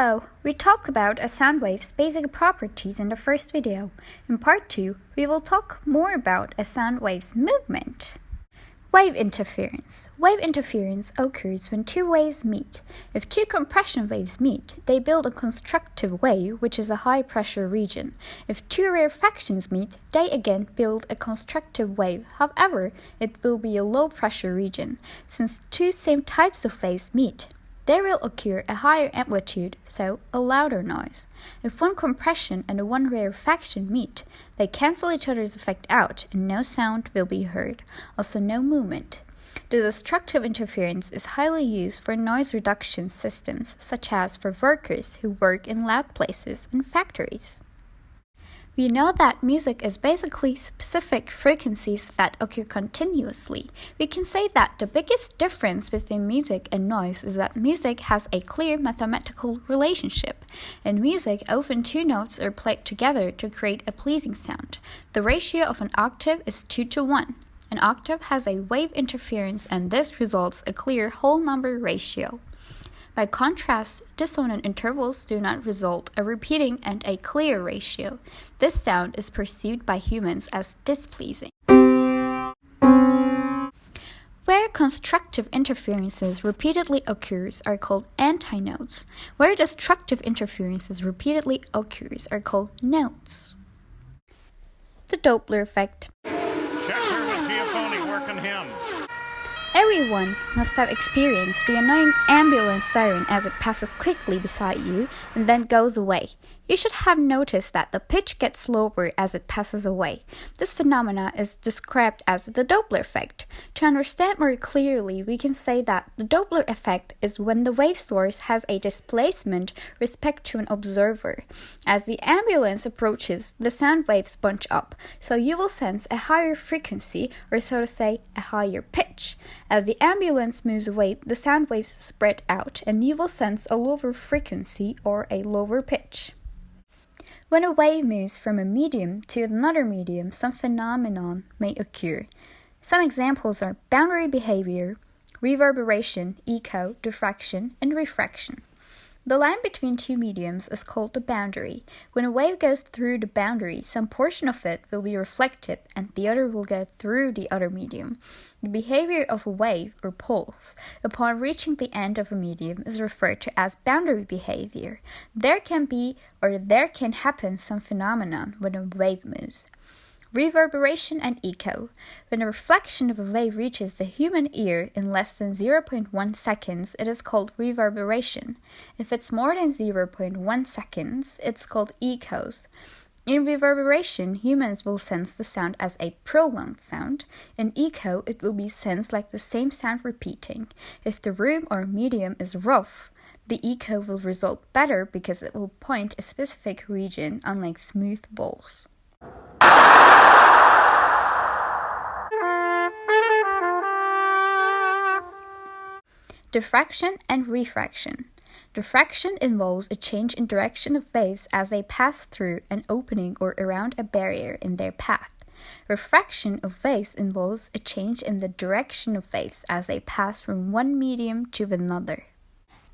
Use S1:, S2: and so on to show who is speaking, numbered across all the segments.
S1: Hello! We talked about a sound wave's basic properties in the first video. In part 2, we will talk more about a sound wave's movement. Wave interference. Wave interference occurs when two waves meet. If two compression waves meet, they build a constructive wave, which is a high-pressure region. If two rarefactions meet, they again build a constructive wave. However, it will be a low-pressure region. Since two same types of waves meet, there will occur a higher amplitude, so a louder noise. If one compression and one rarefaction meet, they cancel each other's effect out and no sound will be heard, also no movement. The destructive interference is highly used for noise reduction systems, such as for workers who work in loud places and factories. We know that music is basically specific frequencies that occur continuously. We can say that the biggest difference between music and noise is that music has a clear mathematical relationship. In music, often two notes are played together to create a pleasing sound. The ratio of an octave is 2:1. An octave has a wave interference and this results a clear whole number ratio. By contrast, dissonant intervals do not result a repeating and a clear ratio. This sound is perceived by humans as displeasing. Where constructive interferences repeatedly occurs are called antinodes. Where destructive interferences repeatedly occurs are called nodes. The Doppler effect.
S2: Check her with Giaffoni working him.
S1: Everyone must have experienced the annoying ambulance siren as it passes quickly beside you and then goes away. You should have noticed that the pitch gets slower as it passes away. This phenomena is described as the Doppler effect. To understand more clearly, we can say that the Doppler effect is when the wave source has a displacement respect to an observer. As the ambulance approaches, the sound waves bunch up, so you will sense a higher frequency, or so to say, a higher pitch. As the ambulance moves away, the sound waves spread out, and you will sense a lower frequency or a lower pitch. When a wave moves from a medium to another medium, some phenomenon may occur. Some examples are boundary behavior, reverberation, echo, diffraction, and refraction. The line between two mediums is called the boundary. When a wave goes through the boundary, some portion of it will be reflected and the other will go through the other medium. The behavior of a wave or pulse upon reaching the end of a medium is referred to as boundary behavior. There can happen some phenomenon when a wave moves. Reverberation and echo. When a reflection of a wave reaches the human ear in less than 0.1 seconds, it is called reverberation. If it's more than 0.1 seconds, it's called echoes. In reverberation, humans will sense the sound as a prolonged sound. In echo, it will be sensed like the same sound repeating. If the room or medium is rough, the echo will result better because it will point a specific region, unlike smooth balls. Diffraction and refraction. Diffraction involves a change in direction of waves as they pass through an opening or around a barrier in their path. Refraction of waves involves a change in the direction of waves as they pass from one medium to another.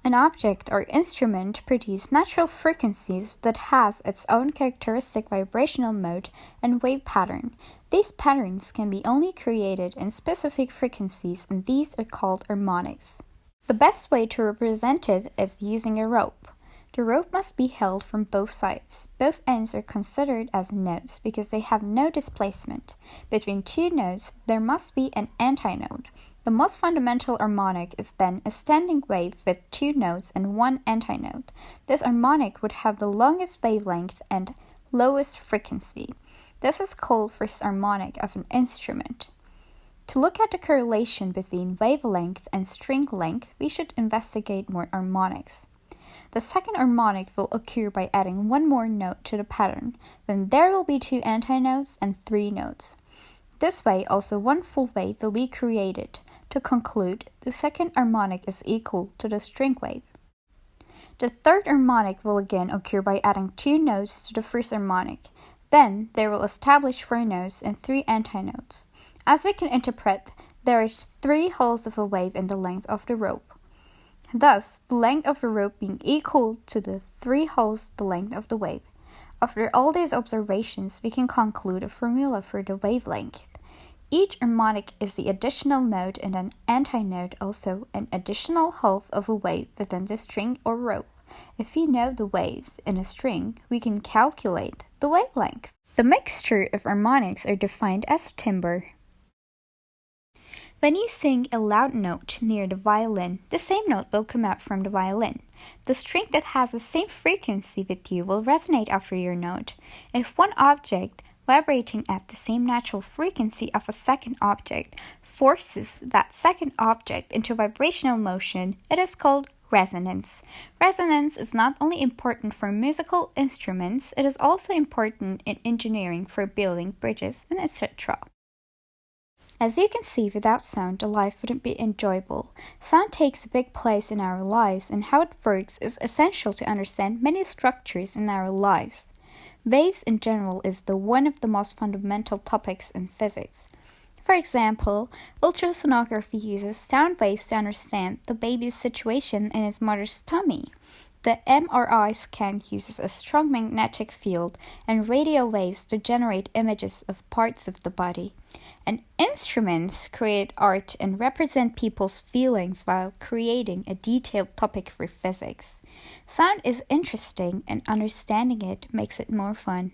S1: An object or instrument produces natural frequencies that has its own characteristic vibrational mode and wave pattern. These patterns can be only created in specific frequencies, and these are called harmonics. The best way to represent it is using a rope. The rope must be held from both sides. Both ends are considered as nodes because they have no displacement. Between two nodes, there must be an antinode. The most fundamental harmonic is then a standing wave with two nodes and one antinode. This harmonic would have the longest wavelength and lowest frequency. This is called first harmonic of an instrument. To look at the correlation between wavelength and string length, we should investigate more harmonics. The second harmonic will occur by adding one more note to the pattern. Then there will be two antinodes and three nodes. This way, also one full wave will be created. To conclude, the second harmonic is equal to the string wave. The third harmonic will again occur by adding two nodes to the first harmonic. Then there will establish four nodes and three antinodes. As we can interpret, there are three holes of a wave in the length of the rope. thus the length of the rope being equal to the 3 holes the length of the wave. After all these observations, we can conclude a formula for the wavelength. Each harmonic is the additional note and an antinote also an additional half of a wave within the string or rope. If we know the waves in a string, we can calculate the wavelength. The mixture of harmonics are defined as timbre. When you sing a loud note near the violin, the same note will come out from the violin. The string that has the same frequency with you will resonate after your note. If one object, vibrating at the same natural frequency of a second object, forces that second object into vibrational motion, it is called resonance. Resonance is not only important for musical instruments, it is also important in engineering for building bridges and etc. As you can see, without sound, the life wouldn't be enjoyable. Sound takes a big place in our lives, and how it works is essential to understand many structures in our lives. Waves in general is one of the most fundamental topics in physics. For example, ultrasonography uses sound waves to understand the baby's situation in his mother's tummy. The MRI scan uses a strong magnetic field and radio waves to generate images of parts of the body. And instruments create art and represent people's feelings while creating a detailed topic for physics. Sound is interesting and understanding it makes it more fun.